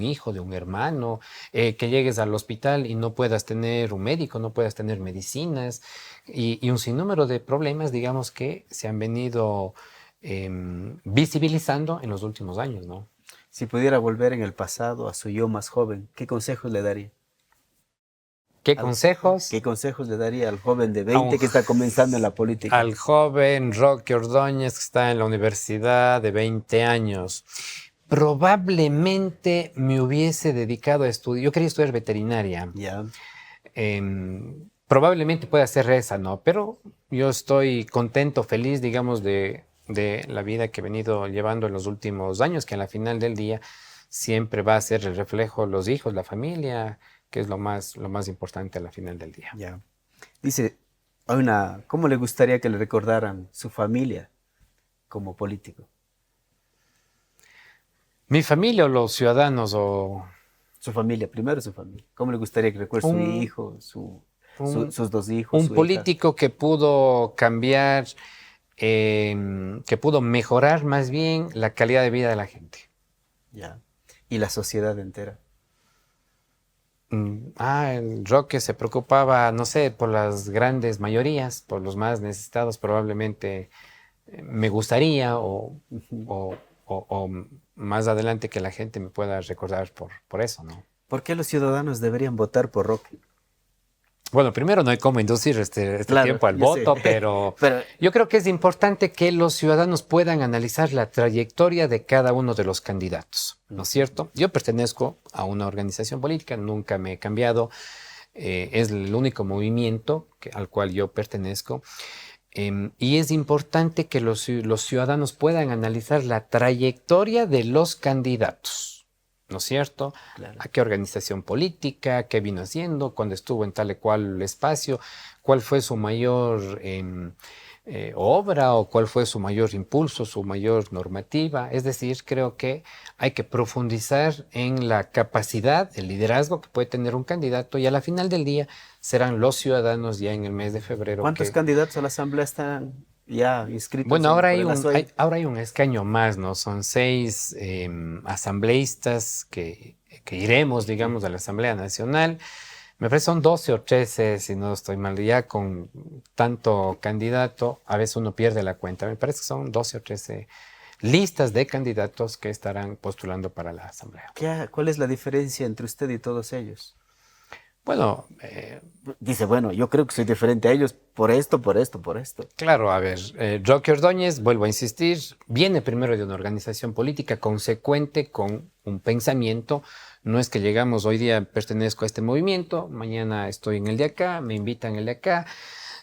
hijo, de un hermano, que llegues al hospital y no puedas tener un médico, no puedas tener medicinas y un sinnúmero de problemas, digamos, que se han venido visibilizando en los últimos años, ¿no? Si pudiera volver en el pasado a su yo más joven, ¿qué consejos le daría? ¿Qué consejos? ¿Qué consejos le daría al joven de A un 20 que está comenzando en la política? al joven Roque Ordóñez que está en la universidad de 20 años. Probablemente me hubiese dedicado a estudiar, yo quería estudiar veterinaria. Ya, Probablemente pueda ser esa, ¿no? Pero yo estoy contento, feliz, digamos, de la vida que he venido llevando en los últimos años, que a la final del día siempre va a ser el reflejo los hijos, la familia, que es lo más importante a la final del día. ya. Dice, ¿Cómo le gustaría que le recordaran su familia como político? Mi familia o los ciudadanos o Su familia, primero su familia. ¿Cómo le gustaría que recuerde su un, hijo, un, sus dos hijos, un su hija? político que pudo cambiar, que pudo mejorar más bien la calidad de vida de la gente. Ya. Y la sociedad entera. El Roque se preocupaba, no sé, por las grandes mayorías, por los más necesitados, probablemente me gustaría Ujú. o, o más adelante que la gente me pueda recordar por eso, ¿no? ¿Por qué los ciudadanos deberían votar por Roque? Bueno, primero no hay cómo inducir este Claro, tiempo al yo sé. voto, pero Pero, yo creo que es importante que los ciudadanos puedan analizar la trayectoria de cada uno de los candidatos, ¿no es ujú, cierto? Yo pertenezco a una organización política, nunca me he cambiado, es el único movimiento al cual yo pertenezco. Y es importante que los ciudadanos puedan analizar la trayectoria de los candidatos, ¿no es cierto? claro. ¿A qué organización política? ¿Qué vino haciendo? ¿Cuándo estuvo en tal y cual espacio? ¿Cuál fue su mayor obra o cuál fue su mayor impulso, su mayor normativa? Es decir, creo que hay que profundizar en la capacidad, el liderazgo que puede tener un candidato y a la final del día serán los ciudadanos ya en el mes de febrero ¿Cuántos que candidatos a la asamblea están ya inscritos bueno, por el ASUEI? ahora hay un escaño más, ¿no? Son 6 asambleístas que iremos, digamos, a la Asamblea Nacional. Me parece son 12 o 13, si no estoy mal, ya con tanto candidato, a veces uno pierde la cuenta. Me parece que son 12 o 13 listas de candidatos que estarán postulando para la Asamblea. ¿Cuál es la diferencia entre usted y todos ellos? Bueno, Dice, bueno, yo creo que soy diferente a ellos por esto, por esto, por esto. claro, a ver, Roque Ordóñez, vuelvo a insistir, viene primero de una organización política consecuente con un pensamiento. No es que llegamos, hoy día pertenezco a este movimiento, mañana estoy en el de acá, me invitan el de acá.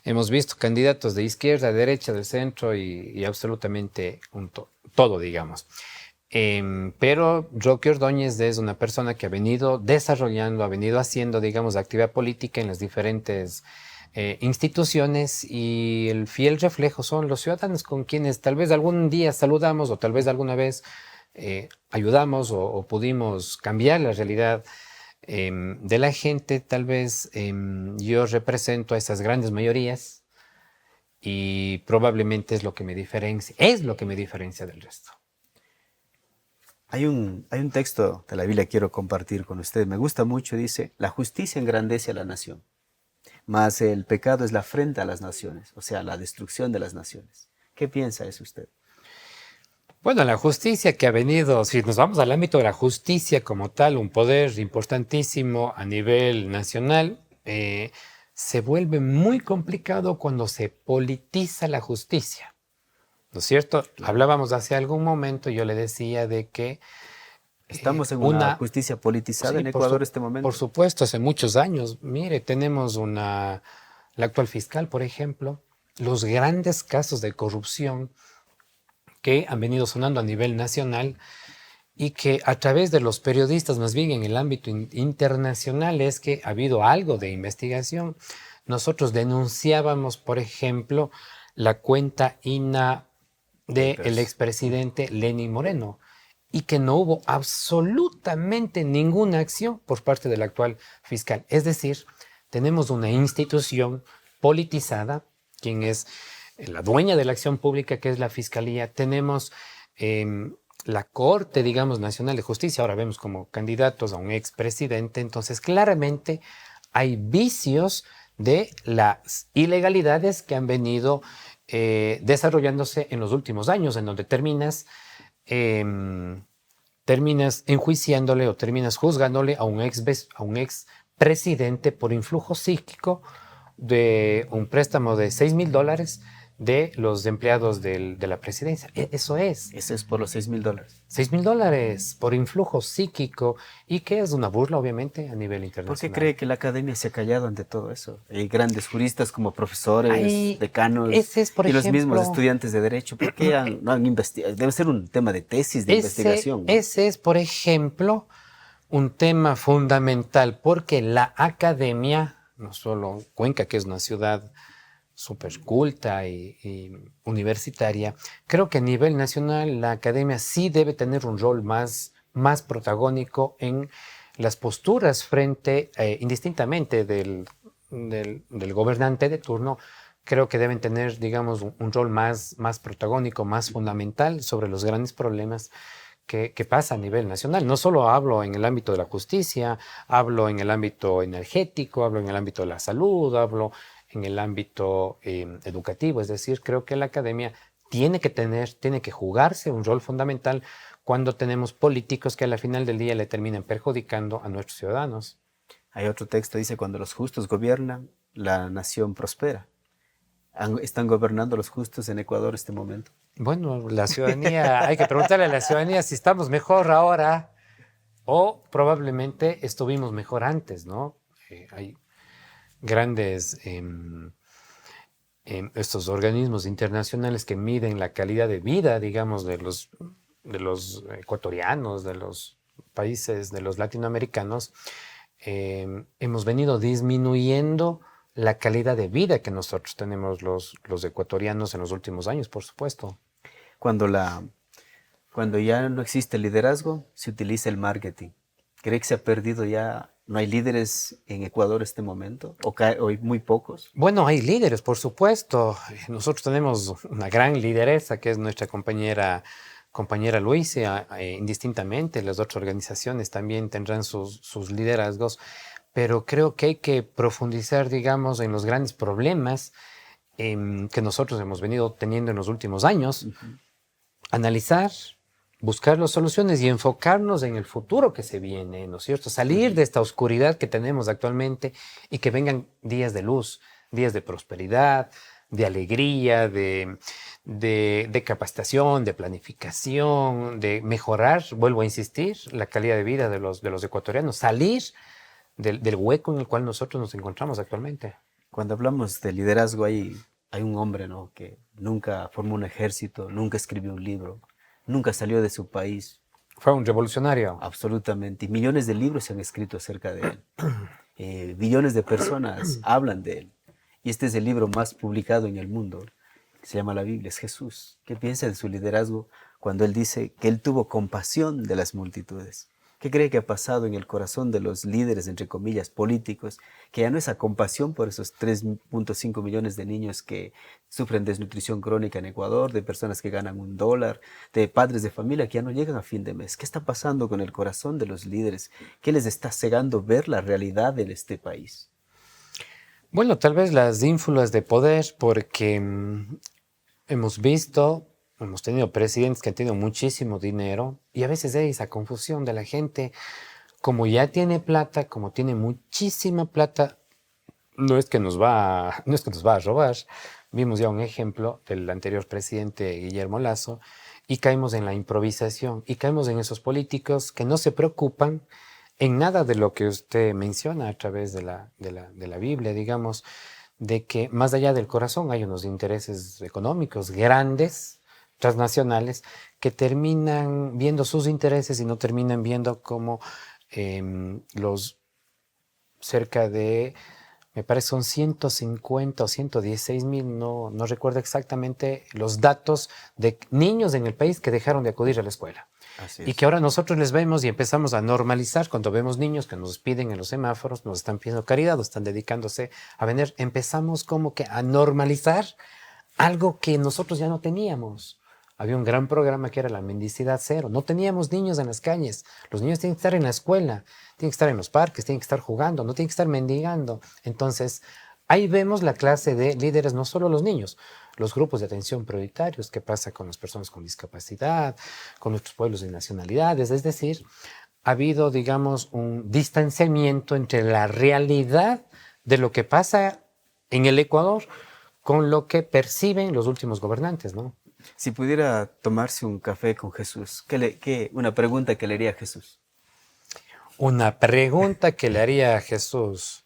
Hemos visto candidatos de izquierda, derecha, del centro y absolutamente todo, digamos. Pero Roque Ordóñez es una persona que ha venido desarrollando, ha venido haciendo, digamos, actividad política en las diferentes instituciones y el fiel reflejo son los ciudadanos con quienes tal vez algún día saludamos o tal vez alguna vez ayudamos o pudimos cambiar la realidad de la gente. Tal vez yo represento a esas grandes mayorías y probablemente es lo que me diferencia del resto. Hay un texto de la Biblia que quiero compartir con ustedes. Me gusta mucho, dice, la justicia engrandece a la nación, mas el pecado es la afrenta a las naciones, o sea, la destrucción de las naciones. ¿Qué piensa eso usted? Bueno, la justicia que ha venido, si nos vamos al ámbito de la justicia como tal, un poder importantísimo a nivel nacional, se vuelve muy complicado cuando se politiza la justicia, ¿no es cierto? Claro. Hablábamos hace algún momento, yo le decía de que Estamos en una una, justicia politizada sí, en Ecuador este por momento. supuesto, hace muchos años, mire, tenemos la actual fiscal, por ejemplo, los grandes casos de corrupción que han venido sonando a nivel nacional y que a través de los periodistas, más bien en el ámbito internacional, es que ha habido algo de investigación. Nosotros denunciábamos, por ejemplo, la cuenta INA del Papers. expresidente Lenín Moreno y que no hubo absolutamente ninguna acción por parte del actual fiscal. Es decir, tenemos una institución politizada, quien es la dueña de la acción pública, que es la Fiscalía. Tenemos la Corte, digamos, Nacional de Justicia. Ahora vemos como candidatos a un expresidente. Entonces, claramente hay vicios de las ilegalidades que han venido desarrollándose en los últimos años, en donde terminas enjuiciándole o terminas juzgándole a un ex presidente por influjo psíquico de un préstamo de $6,000 de los empleados de la presidencia. Eso es. Ese es por los $6,000. $6,000 por influjo psíquico y que es una burla, obviamente, a nivel ¿Por qué internacional. cree que la academia se ha callado ante todo eso? Hay grandes juristas como profesores, Ahí, decanos ese es, por y los mismos ejemplo, estudiantes de derecho. ¿Por qué no han investigado? Debe ser un tema de tesis, de ese, investigación, ¿no? ese es, por ejemplo, un tema fundamental porque la academia, no solo Cuenca, que es una ciudad súper culta y universitaria, creo que a nivel nacional la academia sí debe tener un rol más protagónico en las posturas frente, indistintamente del gobernante de turno. Creo que deben tener, digamos, un rol más protagónico, más fundamental sobre los grandes problemas que pasa a nivel nacional. No solo hablo en el ámbito de la justicia, hablo en el ámbito energético, hablo en el ámbito de la salud, hablo en el ámbito educativo. Es decir, creo que la academia tiene que jugarse un rol fundamental cuando tenemos políticos que a la final del día le terminan perjudicando a nuestros ciudadanos. Hay otro texto, dice, cuando los justos gobiernan, la nación prospera. ¿Están gobernando los justos en Ecuador este momento? Bueno, la ciudadanía, hay que preguntarle a la ciudadanía si estamos mejor ahora o probablemente estuvimos mejor antes, ¿no? Hay grandes estos organismos internacionales que miden la calidad de vida, digamos, de los ecuatorianos, de los países, de los latinoamericanos. Hemos venido disminuyendo la calidad de vida que nosotros tenemos los ecuatorianos en los últimos años, por supuesto. Cuando, cuando ya no existe liderazgo, se utiliza el marketing. ¿Cree que se ha perdido ya? ¿No hay líderes en Ecuador en este momento? ¿O hay muy pocos? Bueno, hay líderes, por supuesto. Nosotros tenemos una gran lideresa que es nuestra compañera Luisa, indistintamente. Las otras organizaciones también tendrán sus liderazgos, pero creo que hay que profundizar, digamos, en los grandes problemas que nosotros hemos venido teniendo en los últimos años, analizar, buscar las soluciones y enfocarnos en el futuro que se viene, ¿no es cierto? Salir de esta oscuridad que tenemos actualmente y que vengan días de luz, días de prosperidad, de alegría, de capacitación, de planificación, de mejorar, vuelvo a insistir, la calidad de vida de los ecuatorianos, salir del hueco en el cual nosotros nos encontramos actualmente. Cuando hablamos de liderazgo, hay un hombre, ¿no?, que nunca formó un ejército, nunca escribió un libro, nunca salió de su país. Fue un revolucionario. Absolutamente. Y millones de libros se han escrito acerca de él. Billones de personas hablan de él. Y este es el libro más publicado en el mundo. Se llama la Biblia, es Jesús. ¿Qué piensa de su liderazgo cuando él dice que él tuvo compasión de las multitudes? ¿Qué cree que ha pasado en el corazón de los líderes, entre comillas, políticos, que ya no esa compasión por esos 3.5 millones de niños que sufren desnutrición crónica en Ecuador, de personas que ganan $1, de padres de familia que ya no llegan a fin de mes? ¿Qué está pasando con el corazón de los líderes? ¿Qué les está cegando ver la realidad de este país? Bueno, tal vez las ínfulas de poder, porque hemos tenido presidentes que han tenido muchísimo dinero y a veces hay esa confusión de la gente. Como ya tiene plata, como tiene muchísima plata, no es que nos va a robar. Vimos ya un ejemplo del anterior presidente Guillermo Lasso y caemos en la improvisación y caemos en esos políticos que no se preocupan en nada de lo que usted menciona a través de la Biblia, digamos, de que más allá del corazón hay unos intereses económicos grandes, transnacionales, que terminan viendo sus intereses y no terminan viendo cómo los cerca de, me parece son 150 o 116 mil, no recuerdo exactamente los datos de niños en el país que dejaron de acudir a la escuela. Y que ahora nosotros les vemos y empezamos a normalizar cuando vemos niños que nos piden en los semáforos, nos están pidiendo caridad o están dedicándose a vender. Empezamos como que a normalizar algo que nosotros ya no teníamos. Había un gran programa que era la mendicidad cero. No teníamos niños en las calles. Los niños tienen que estar en la escuela, tienen que estar en los parques, tienen que estar jugando, no tienen que estar mendigando. Entonces, ahí vemos la clase de líderes, no solo los niños, los grupos de atención prioritarios, qué pasa con las personas con discapacidad, con nuestros pueblos y nacionalidades. Es decir, ha habido, digamos, un distanciamiento entre la realidad de lo que pasa en el Ecuador con lo que perciben los últimos gobernantes, ¿no? Si pudiera tomarse un café con Jesús, una pregunta que le haría a Jesús? Una pregunta que le haría a Jesús.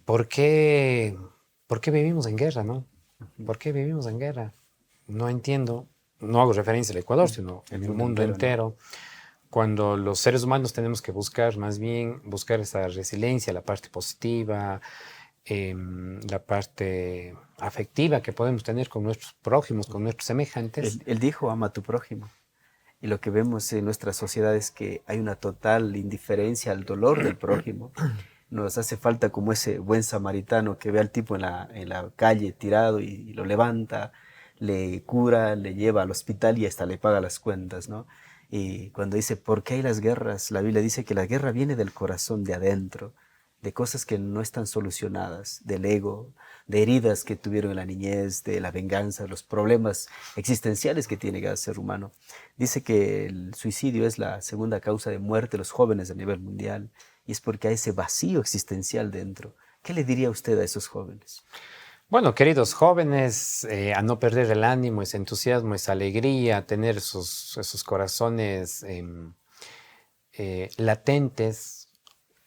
¿Por qué vivimos en guerra, no? ¿Por qué vivimos en guerra? No entiendo. No hago referencia al Ecuador, sino en el mundo entero. Cuando los seres humanos tenemos que buscar, más bien, buscar esa resiliencia, la parte positiva, la parte afectiva que podemos tener con nuestros prójimos, con nuestros semejantes. Él dijo, ama a tu prójimo. Y lo que vemos en nuestra sociedad es que hay una total indiferencia al dolor del prójimo. Nos hace falta como ese buen samaritano que ve al tipo en la calle tirado y lo levanta, le cura, le lleva al hospital y hasta le paga las cuentas, ¿no? Y cuando dice, ¿por qué hay las guerras? La Biblia dice que la guerra viene del corazón, de adentro, de cosas que no están solucionadas, del ego, de heridas que tuvieron en la niñez, de la venganza, los problemas existenciales que tiene cada ser humano. Dice que el suicidio es la segunda causa de muerte de los jóvenes a nivel mundial y es porque hay ese vacío existencial dentro. ¿Qué le diría usted a esos jóvenes? Bueno, queridos jóvenes, a no perder el ánimo, ese entusiasmo, esa alegría, a tener esos corazones latentes,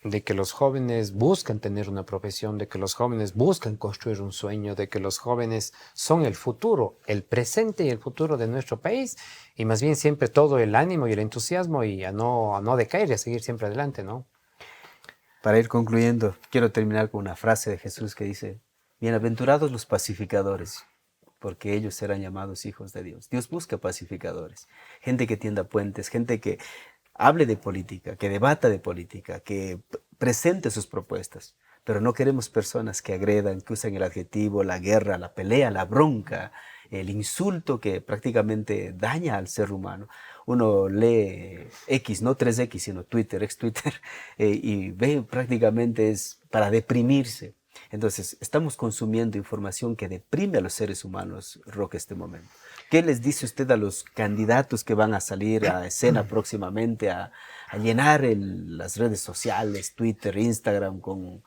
de que los jóvenes buscan tener una profesión, de que los jóvenes buscan construir un sueño, de que los jóvenes son el futuro, el presente y el futuro de nuestro país, y más bien siempre todo el ánimo y el entusiasmo y a no decaer y a seguir siempre adelante, ¿no? Para ir concluyendo, quiero terminar con una frase de Jesús que dice, bienaventurados los pacificadores, porque ellos serán llamados hijos de Dios. Dios busca pacificadores, gente que tienda puentes, gente que hable de política, que debata de política, que presente sus propuestas. Pero no queremos personas que agredan, que usen el adjetivo, la guerra, la pelea, la bronca, el insulto que prácticamente daña al ser humano. Uno lee X, no 3X, sino Twitter, ex Twitter, y ve prácticamente es para deprimirse. Entonces, estamos consumiendo información que deprime a los seres humanos, Roque, este momento. ¿Qué les dice usted a los candidatos que van a salir a escena próximamente a llenar las redes sociales, Twitter, Instagram, con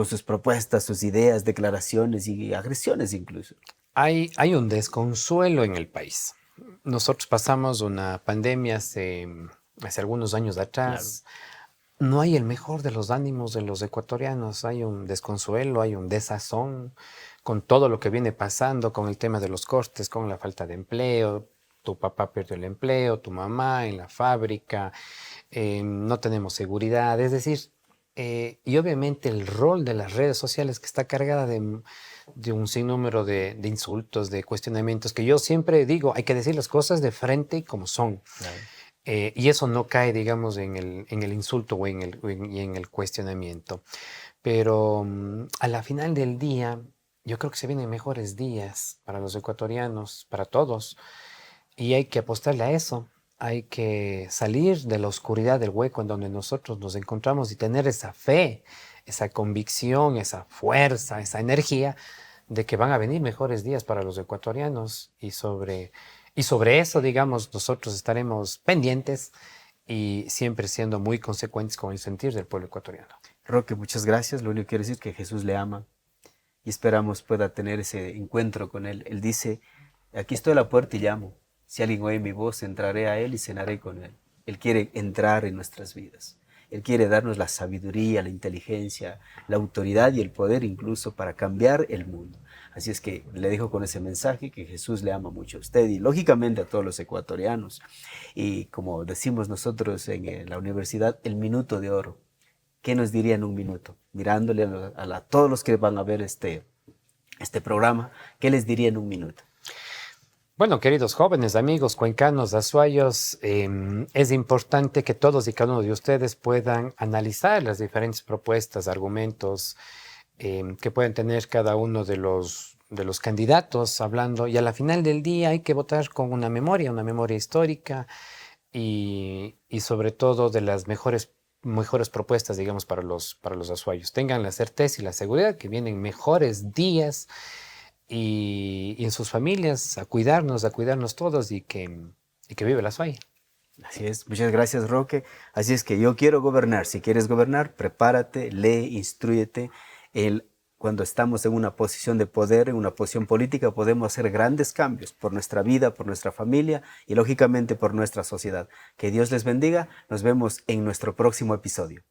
sus propuestas, sus ideas, declaraciones y agresiones incluso? Hay un desconsuelo en el país. Nosotros pasamos una pandemia hace algunos años atrás. Claro. No hay el mejor de los ánimos de los ecuatorianos. Hay un desconsuelo, hay un desazón con todo lo que viene pasando, con el tema de los cortes, con la falta de empleo. Tu papá perdió el empleo, tu mamá en la fábrica, no tenemos seguridad. Es decir, y obviamente el rol de las redes sociales que está cargada de un sinnúmero de insultos, de cuestionamientos, que yo siempre digo, hay que decir las cosas de frente como son. Claro. Y eso no cae, digamos, en el insulto y en el cuestionamiento. Pero a la final del día, yo creo que se vienen mejores días para los ecuatorianos, para todos, y hay que apostarle a eso. Hay que salir de la oscuridad del hueco en donde nosotros nos encontramos y tener esa fe, esa convicción, esa fuerza, esa energía de que van a venir mejores días para los ecuatorianos y sobre eso, digamos, nosotros estaremos pendientes y siempre siendo muy consecuentes con el sentir del pueblo ecuatoriano. Roque, muchas gracias. Lo único que quiero decir es que Jesús le ama y esperamos pueda tener ese encuentro con Él. Él dice, aquí estoy a la puerta y llamo. Si alguien oye mi voz, entraré a Él y cenaré con Él. Él quiere entrar en nuestras vidas. Él quiere darnos la sabiduría, la inteligencia, la autoridad y el poder incluso para cambiar el mundo. Así es que le dejo con ese mensaje que Jesús le ama mucho a usted y lógicamente a todos los ecuatorianos. Y como decimos nosotros en la universidad, el minuto de oro. ¿Qué nos diría en un minuto? Mirándole a todos los que van a ver este programa, ¿qué les diría en un minuto? Bueno, queridos jóvenes, amigos, cuencanos, azuayos, es importante que todos y cada uno de ustedes puedan analizar las diferentes propuestas, argumentos que pueden tener cada uno de los candidatos hablando, y a la final del día hay que votar con una memoria histórica y sobre todo de las mejores propuestas, digamos, para los azuayos. Tengan la certeza y la seguridad que vienen mejores días y en sus familias a cuidarnos todos y que vive la Azuay. Así es, muchas gracias, Roque. Así es que yo quiero gobernar. Si quieres gobernar, prepárate, lee, instrúyete. Cuando estamos en una posición de poder, en una posición política, podemos hacer grandes cambios por nuestra vida, por nuestra familia y lógicamente por nuestra sociedad. Que Dios les bendiga. Nos vemos en nuestro próximo episodio.